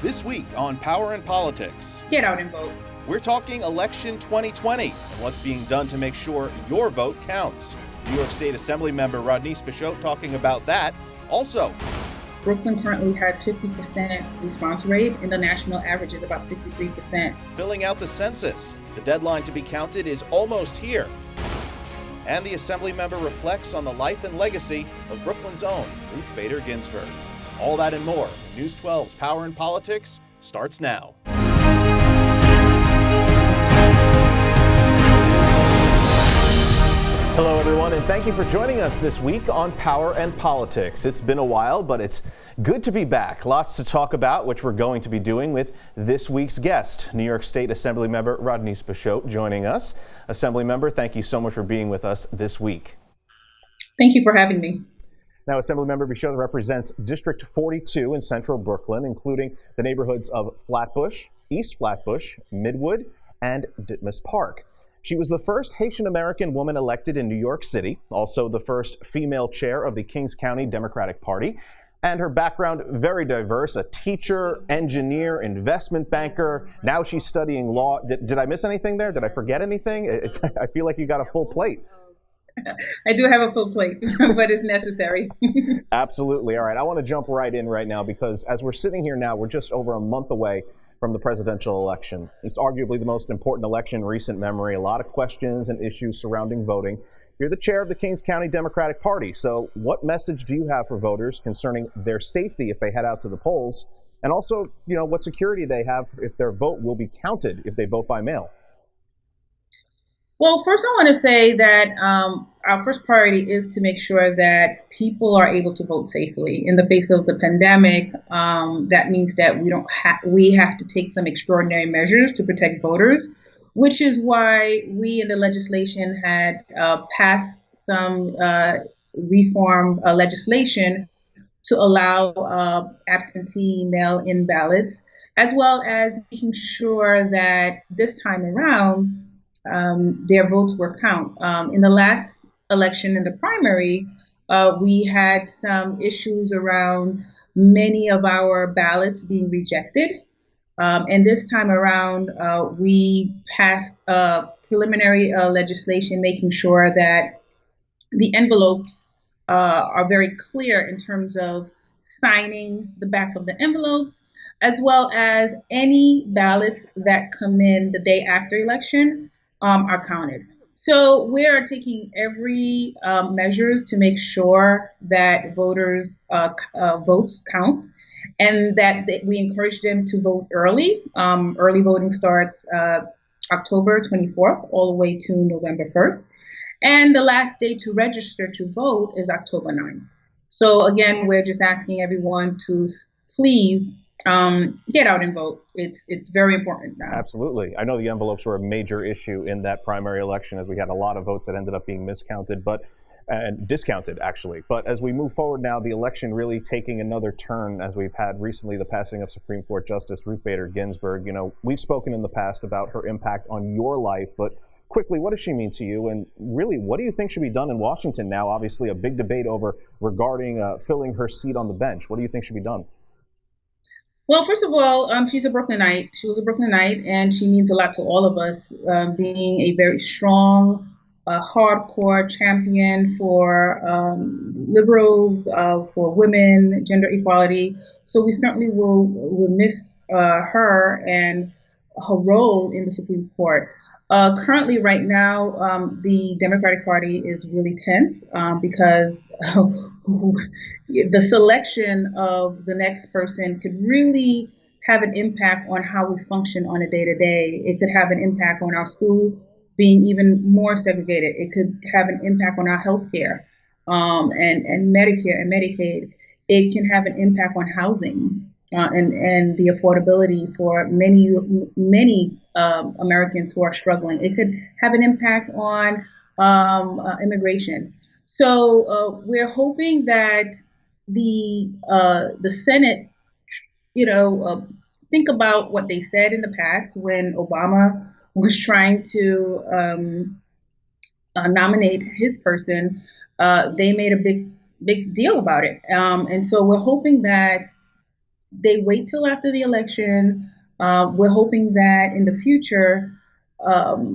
This week on Power and Politics, Get out and vote. we're talking election 2020 and what's being done to make sure your vote counts. New York State Assemblymember Rodney Pichot talking about that. Also, Brooklyn currently has 50% response rate, and the national average is about 63%. filling out the census. The deadline to be counted is almost here. And the Assemblymember reflects on the life and legacy of Brooklyn's own Ruth Bader Ginsburg. All that and more. News 12's Power and Politics starts now. Hello, everyone, and thank you for joining us this week on Power and Politics. It's been a while, but it's good to be back. Lots to talk about, which we're going to be doing with this week's guest, New York State Assemblymember Rodney Pichot, joining us. Assemblymember, thank you so much for being with us this week. Thank you for having me. Now, Assemblymember Pichot represents District 42 in central Brooklyn, including the neighborhoods of Flatbush, East Flatbush, Midwood, and Ditmas Park. She was the first Haitian-American woman elected in New York City, also the first female chair of the Kings County Democratic Party, and her background very diverse, a teacher, engineer, investment banker. Now she's studying law. Did I miss anything there? Did I forget anything? I feel like you got a full plate. I do have a full plate, but it's necessary. Absolutely. All right. I want to jump right in right now because as we're sitting here now, we're just over a month away from the presidential election. It's arguably the most important election in recent memory. A lot of questions and issues surrounding voting. You're the chair of the Kings County Democratic Party. So what message do you have for voters concerning their safety if they head out to the polls? And also, what security they have if their vote will be counted if they vote by mail? Well, first I want to say that our first priority is to make sure that people are able to vote safely. In the face of the pandemic, that means that we have to take some extraordinary measures to protect voters, which is why we in the legislation had passed some reform legislation to allow absentee mail-in ballots, as well as making sure that this time around their votes were counted. In the last election, in the primary, we had some issues around many of our ballots being rejected. And this time around, we passed preliminary legislation making sure that the envelopes are very clear in terms of signing the back of the envelopes, as well as any ballots that come in the day after election are counted. So we are taking every measures to make sure that voters' votes count, and that we encourage them to vote early. Early voting starts October 24th all the way to November 1st. And the last day to register to vote is October 9th. So again, we're just asking everyone to please get out and vote. It's very important now. Absolutely. I know the envelopes were a major issue in that primary election as we had a lot of votes that ended up being miscounted, and discounted actually. But as we move forward now, the election really taking another turn as we've had recently the passing of Supreme Court Justice Ruth Bader Ginsburg. We've spoken in the past about her impact on your life, but quickly, what does she mean to you? And really, what do you think should be done in Washington now? Obviously, a big debate regarding filling her seat on the bench. What do you think should be done? Well, first of all, she's a Brooklynite. She was a Brooklynite, and she means a lot to all of us, being a very strong, hardcore champion for liberals, for women, gender equality. So we certainly will miss her and her role in the Supreme Court. Currently, right now, the Democratic Party is really tense because the selection of the next person could really have an impact on how we function on a day-to-day. It could have an impact on our school being even more segregated. It could have an impact on our health care and Medicare and Medicaid. It can have an impact on housing and the affordability for many Americans who are struggling. It could have an impact on immigration. So we're hoping that the Senate, think about what they said in the past when Obama was trying to nominate his person. They made a big deal about it, and so we're hoping that they wait till after the election. We're hoping that in the future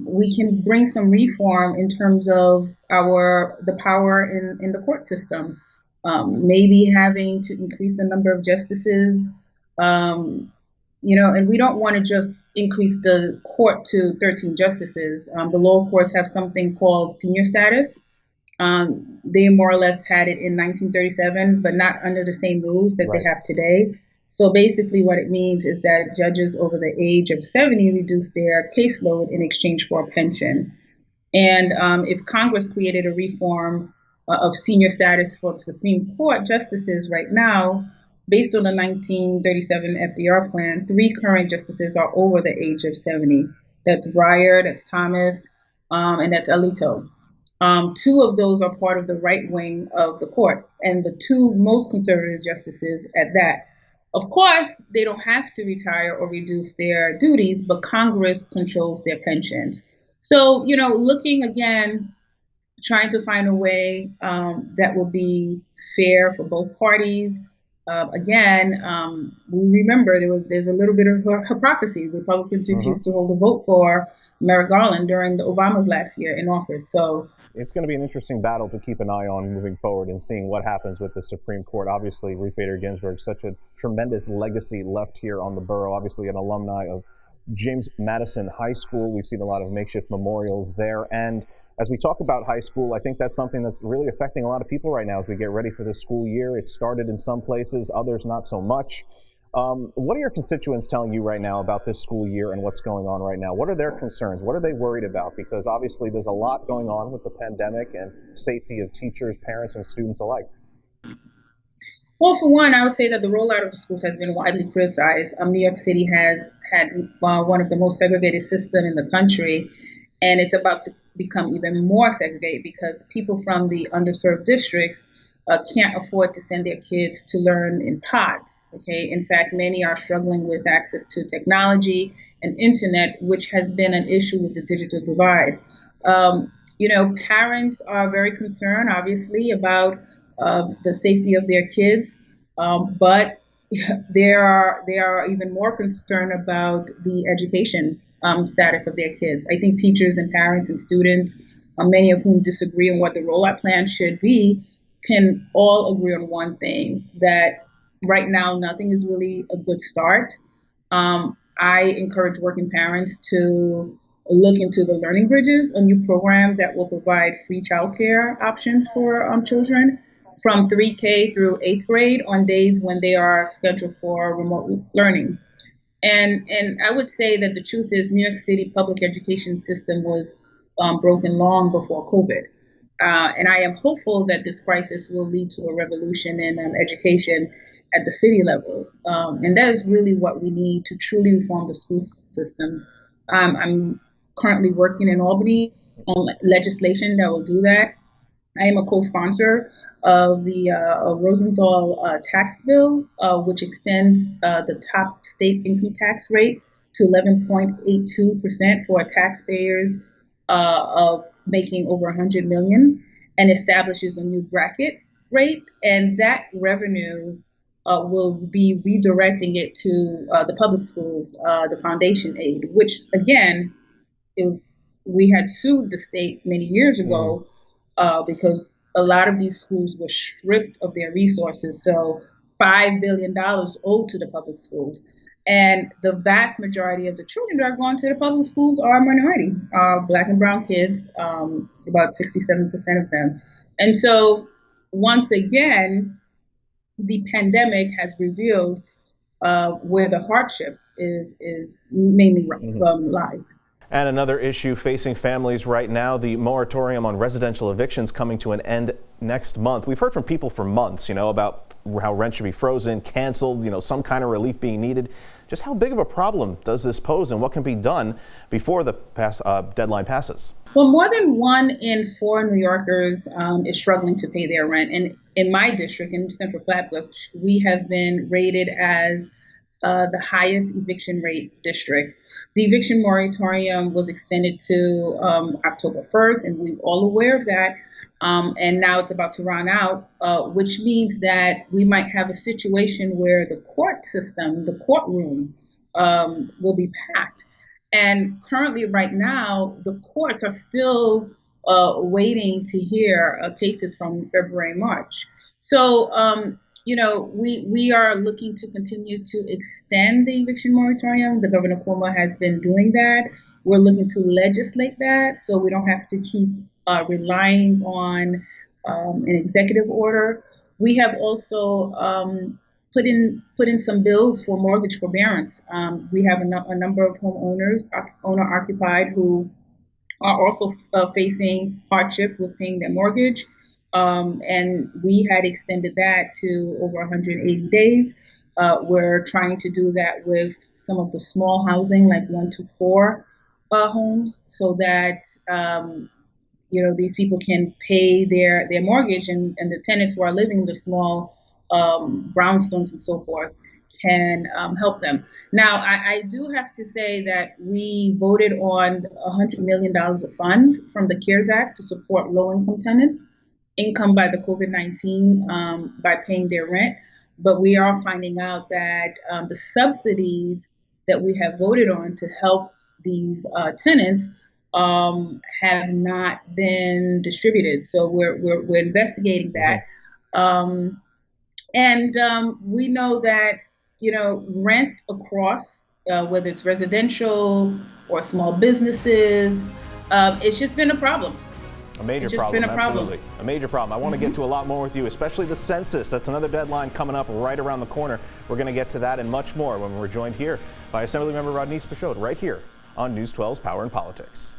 we can bring some reform in terms of the power in the court system. Maybe having to increase the number of justices. Um, and we don't want to just increase the court to 13 justices. The lower courts have something called senior status. They more or less had it in 1937, but not under the same rules that they Right. have today. So basically, what it means is that judges over the age of 70 reduce their caseload in exchange for a pension. And if Congress created a reform of senior status for the Supreme Court justices right now, based on the 1937 FDR plan, three current justices are over the age of 70. That's Breyer, that's Thomas, and that's Alito. Two of those are part of the right wing of the court, and the two most conservative justices at that. Of course, they don't have to retire or reduce their duties, but Congress controls their pensions. So, looking again, trying to find a way that will be fair for both parties. Again, we remember there's a little bit of hypocrisy. Republicans Hmm. refused to hold a vote for Merrick Garland during the Obama's last year in office. So It's going to be an interesting battle to keep an eye on moving forward and seeing what happens with the Supreme Court. Obviously, Ruth Bader Ginsburg, such a tremendous legacy left here on the borough. Obviously, an alumni of James Madison High School. We've seen a lot of makeshift memorials there. And as we talk about high school, I think that's something that's really affecting a lot of people right now as we get ready for the school year. It started in some places, others not so much. What are your constituents telling you right now about this school year and what's going on right now? What are their concerns? What are they worried about? Because obviously there's a lot going on with the pandemic and safety of teachers, parents, and students alike. well, for one, I would say that the rollout of the schools has been widely criticized. New York City has had one of the most segregated systems in the country, and it's about to become even more segregated because people from the underserved districts can't afford to send their kids to learn in pods. Okay, in fact, many are struggling with access to technology and internet, which has been an issue with the digital divide. Parents are very concerned, obviously, about the safety of their kids, but they are even more concerned about the education status of their kids. I think teachers and parents and students, many of whom disagree on what the rollout plan should be, can all agree on one thing, that right now nothing is really a good start. I encourage working parents to look into the Learning Bridges, a new program that will provide free childcare options for children from 3K through 8th grade on days when they are scheduled for remote learning. And I would say that the truth is, New York City public education system was broken long before COVID. And I am hopeful that this crisis will lead to a revolution in education at the city level. And that is really what we need to truly reform the school systems. I'm currently working in Albany on legislation that will do that. I am a co-sponsor of the Rosenthal tax bill, which extends the top state income tax rate to 11.82% for taxpayers of making over 100 million, and establishes a new bracket rate, and that revenue will be redirecting it to the public schools, the foundation aid, which again, it was we had sued the state many years Mm. ago because a lot of these schools were stripped of their resources. So $5 billion owed to the public schools. And the vast majority of the children that are going to the public schools are minority, black and brown kids, about 67% of them. And so, once again, the pandemic has revealed where the hardship is mainly Mhm. lies. And another issue facing families right now, the moratorium on residential evictions coming to an end next month. We've heard from people for months, about how rent should be frozen, canceled, some kind of relief being needed. Just how big of a problem does this pose and what can be done before the deadline passes? Well, more than 1 in 4 New Yorkers is struggling to pay their rent. And in my district, in Central Flatbush, we have been rated as the highest eviction rate district. The eviction moratorium was extended to October 1st, and we're all aware of that. and now it's about to run out, which means that we might have a situation where the court system, the courtroom, will be packed. And currently, right now, the courts are still waiting to hear cases from February, March. So, we are looking to continue to extend the eviction moratorium. The Governor Cuomo has been doing that. We're looking to legislate that so we don't have to keep relying on an executive order. We have also put in some bills for mortgage forbearance. We have a number of homeowners, owner occupied, who are also facing hardship with paying their mortgage. And we had extended that to over 180 days. We're trying to do that with some of the small housing, like 1 to 4 homes, so that these people can pay their mortgage, and the tenants who are living in the small brownstones and so forth can help them. Now, I do have to say that we voted on $100 million of funds from the CARES Act to support low-income tenants, income by the COVID-19 by paying their rent. But we are finding out that the subsidies that we have voted on to help these tenants have not been distributed. So we're investigating that. And we know that, rent across, whether it's residential or small businesses, it's just been a problem. A major problem, absolutely. A major problem. I want to get to a lot more with you, especially the census. That's another deadline coming up right around the corner. We're going to get to that and much more when we're joined here by Assemblymember Rodneyce Pichaud right here on News 12's Power and Politics.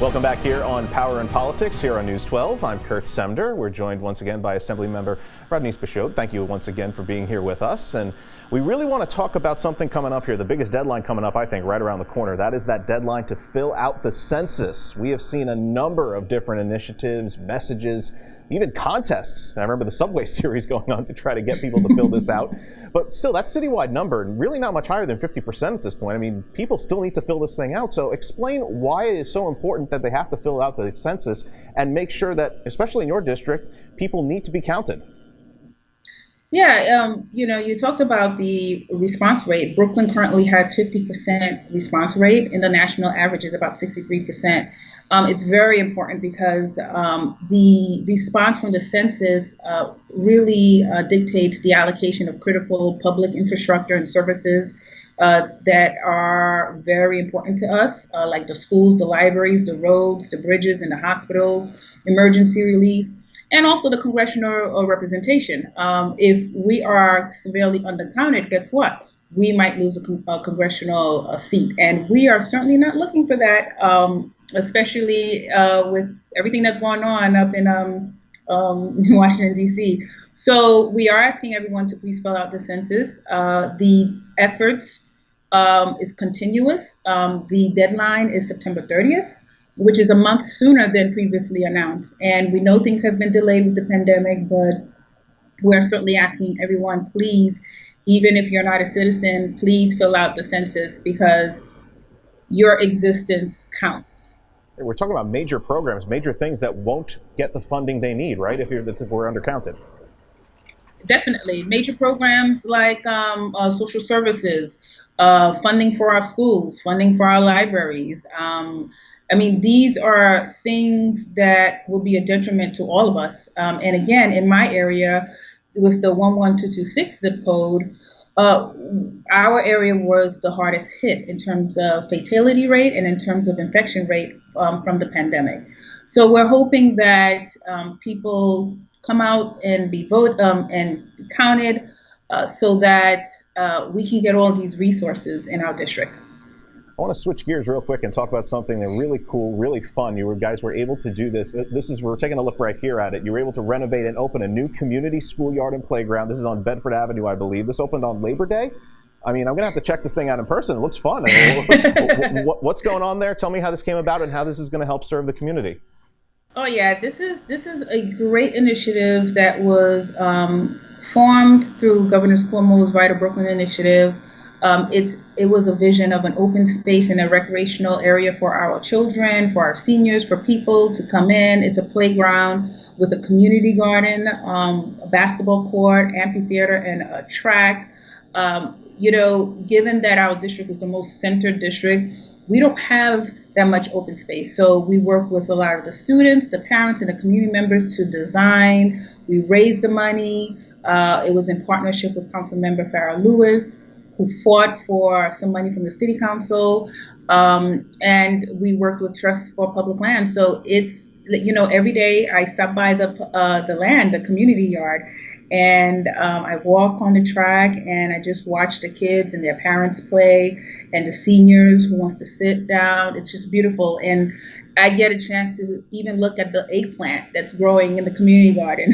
Welcome back here on Power and Politics here on News 12. I'm Kurt Semder. We're joined once again by Assemblymember Rodneyce Pichaud. Thank you once again for being here with us. And we really want to talk about something coming up here, the biggest deadline coming up, I think, right around the corner. That is that deadline to fill out the census. We have seen a number of different initiatives, messages, even contests. I remember the Subway series going on to try to get people to fill this out. But still, that citywide number, really not much higher than 50% at this point. I mean, people still need to fill this thing out. So explain why it is so important that they have to fill out the census and make sure that, especially in your district, people need to be counted. Yeah, you talked about the response rate. Brooklyn currently has 50% response rate, and the national average is about 63%. It's very important because the response from the census really dictates the allocation of critical public infrastructure and services that are very important to us, like the schools, the libraries, the roads, the bridges, and the hospitals, emergency relief, and also the congressional representation. If we are severely undercounted, guess what? We might lose a congressional seat. And we are certainly not looking for that, especially with everything that's going on up in Washington, D.C. So we are asking everyone to please fill out the census. The efforts is continuous. The deadline is September 30th. Which is a month sooner than previously announced. And we know things have been delayed with the pandemic, but we're certainly asking everyone, please, even if you're not a citizen, please fill out the census because your existence counts. We're talking about major programs, major things that won't get the funding they need, right, if we're undercounted. Definitely. Major programs like social services, funding for our schools, funding for our libraries, these are things that will be a detriment to all of us. And again, in my area, with the 11226 zip code, our area was the hardest hit in terms of fatality rate and in terms of infection rate from the pandemic. So we're hoping that people come out and be counted so that we can get all these resources in our district. I want to switch gears real quick and talk about something that really cool, really fun. You guys were able to do this. We're taking a look right here at it. You were able to renovate and open a new community schoolyard and playground. This is on Bedford Avenue, I believe. This opened on Labor Day. I mean, I'm going to have to check this thing out in person. It looks fun. I mean, what's going on there? Tell me how this came about and how this is going to help serve the community. Oh yeah, this is a great initiative that was formed through Governor Cuomo's Vital Brooklyn initiative. It was a vision of an open space and a recreational area for our children, for our seniors, for people to come in. It's a playground with a community garden, a basketball court, amphitheater, and a track. Given that our district is the most centered district, we don't have that much open space. So we work with a lot of the students, the parents, and the community members to design. We raise the money. It was in partnership with Councilmember Farrah Lewis, who fought for some money from the city council, and we worked with Trust for Public Land. So every day I stop by the land, the community yard, and I walk on the track and I just watch the kids and their parents play and the seniors who wants to sit down. It's just beautiful, and I get a chance to even look at the eggplant that's growing in the community garden.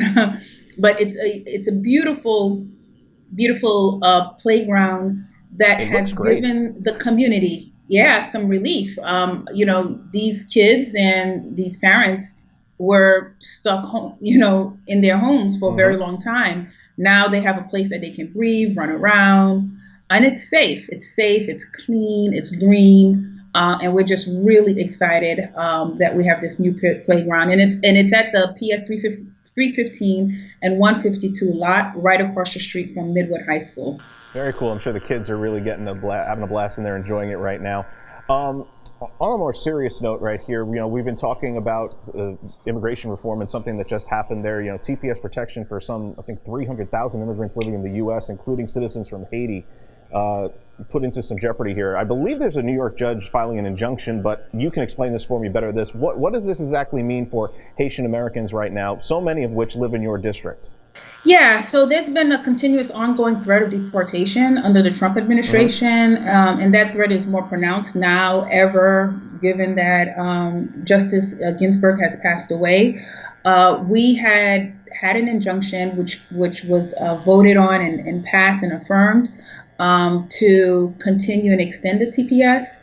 But it's a beautiful playground that It has looks great. given the community, yeah, some relief. These kids and these parents were stuck home, in their homes for a very Hmm. long time. Now they have a place that they can breathe, run around, and it's safe. It's safe. It's clean. It's green. And we're just really excited that we have this new playground, and it's at the PS 315 and 152 lot right across the street from Midwood High School. Very cool. I'm sure the kids are really having a blast, and they're enjoying it right now. Um, on a more serious note, right here, we've been talking about immigration reform and something that just happened there. TPS protection for some, I think, 300,000 immigrants living in the U.S., including citizens from Haiti, uh, put into some jeopardy here. I believe there's a New York judge filing an injunction, but you can explain this for me better. What does this exactly mean for Haitian Americans right now, so many of which live in your district? Yeah, so there's been a continuous ongoing threat of deportation under the Trump Hmm. administration, and that threat is more pronounced now ever, given that Justice Ginsburg has passed away. We had an injunction which was voted on and passed and affirmed to continue and extend the TPS.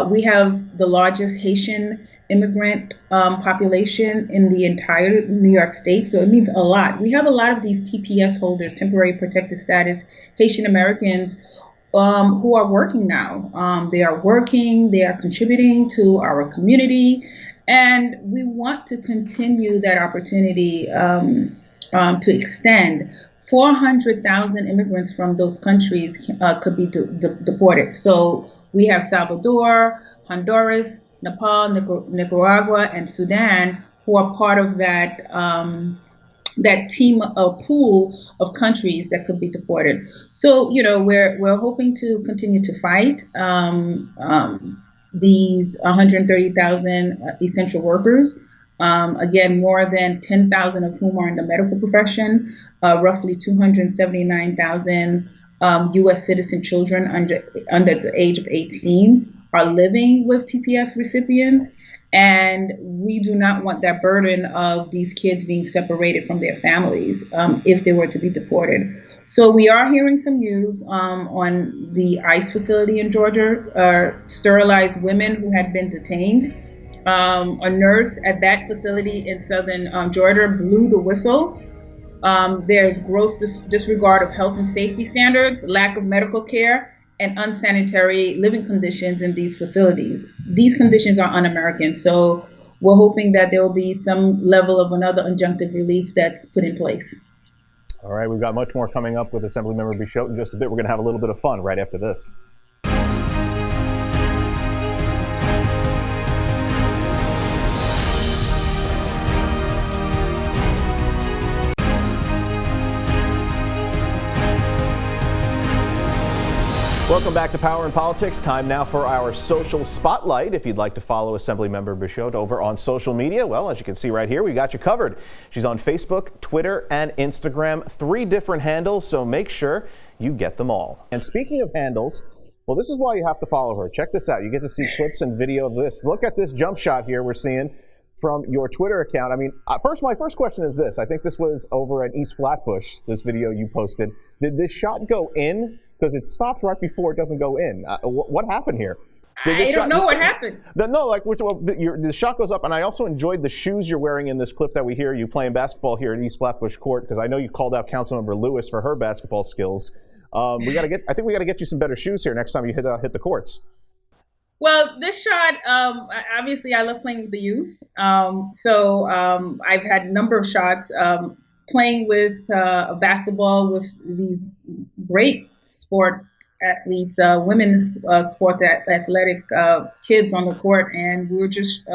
We have the largest Haitian immigrant population in the entire New York state, so it means a lot. We have a lot of these TPS holders, temporary protected status, Haitian Americans, who are working now. They are working, they are contributing to our community, and we want to continue that opportunity to extend. 400,000 immigrants from those countries could be deported. So we have Salvador, Honduras, Nepal, Nicaragua, and Sudan, who are part of that team, a pool of countries that could be deported. So we're hoping to continue to fight these 130,000 essential workers. Again, more than 10,000 of whom are in the medical profession, roughly 279,000 U.S. citizen children under the age of 18 are living with TPS recipients. And we do not want that burden of these kids being separated from their families if they were to be deported. So we are hearing some news on the ICE facility in Georgia, sterilized women who had been detained. A nurse at that facility in southern Georgia blew the whistle. There's gross disregard of health and safety standards, lack of medical care, and unsanitary living conditions in these facilities. These conditions are un-American, so we're hoping that there will be some level of another injunctive relief that's put in place. All right, we've got much more coming up with Assemblymember Bichotte in just a bit. We're going to have a little bit of fun right after this. Welcome back to Power and Politics. Time now for our social spotlight. If you'd like to follow Assemblymember Bichotte over on social media, well, as you can see right here, we got you covered. She's on Facebook, Twitter, and Instagram, 3 different handles, so make sure you get them all. And speaking of handles, well, this is why you have to follow her. Check this out. You get to see clips and video of this. Look at this jump shot here we're seeing from your Twitter account. I mean, my first question is this. I think this was over at East Flatbush, this video you posted. Did this shot go in? Because it stops right before it doesn't go in. What happened here? I don't know what happened. No, like the shot goes up, and I also enjoyed the shoes you're wearing in this clip that we hear you playing basketball here at East Flatbush Court, because I know you called out Councilmember Lewis for her basketball skills. I think we got to get you some better shoes here next time you hit the courts. Well, this shot, obviously, I love playing with the youth. So I've had a number of shots playing with basketball with these great sports athletes, women's sport athletic kids on the court, and we were just,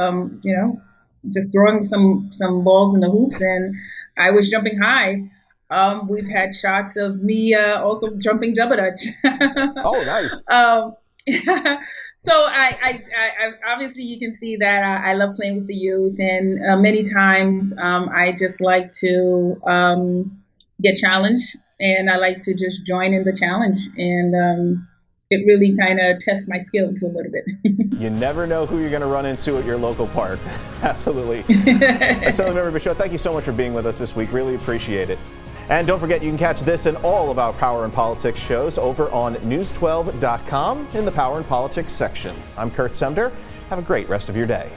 just throwing some balls in the hoops, and I was jumping high. We've had shots of me also jumping double dutch. Oh, nice. So I obviously you can see that I love playing with the youth, and many times I just like to get challenged, and I like to just join in the challenge, and it really kind of tests my skills a little bit. You never know who you're going to run into at your local park. Absolutely. Assemblymember Bichot, thank you so much for being with us this week. Really appreciate it. And don't forget, you can catch this and all of our Power and Politics shows over on news12.com in the Power and Politics section. I'm Kurt Sumner. Have a great rest of your day.